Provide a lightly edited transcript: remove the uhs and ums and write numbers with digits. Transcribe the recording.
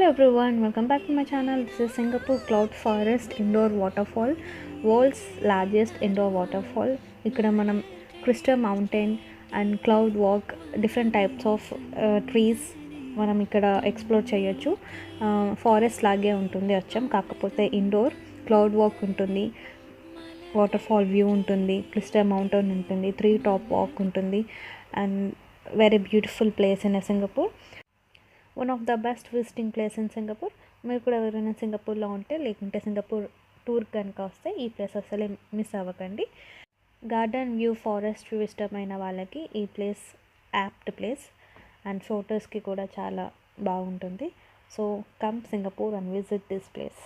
Hello everyone, welcome back to my channel. This is Singapore Cloud Forest Indoor Waterfall, world's largest indoor waterfall. ఇక్కడ మనం crystal mountain and cloud walk different types of trees మనం ఇక్కడ explore చేయొచ్చు. Forest లాగే ఉంటుంది అచ్చం, కాకపోతే indoor cloud walk ఉంటుంది, వాటర్ఫాల్ వ్యూ ఉంటుంది, క్రిస్టల్ మౌంటైన్ ఉంటుంది, 3 టాప్ వాక్ ఉంటుంది and very beautiful place in Singapore. One of the best visiting place in Singapore. మీరు కూడా ఎవరైనా సింగపూర్లో ఉంటే లేకుంటే సింగపూర్ టూర్ కనుక వస్తే ఈ ప్లేస్ అసలే మిస్ అవ్వకండి. గార్డెన్ వ్యూ, ఫారెస్ట్ వ్యూ ఇష్టమైన వాళ్ళకి ఈ ప్లేస్ యాప్ట్ ప్లేస్ అండ్ ఫొటోస్కి కూడా చాలా బాగుంటుంది. So come Singapore and visit this place.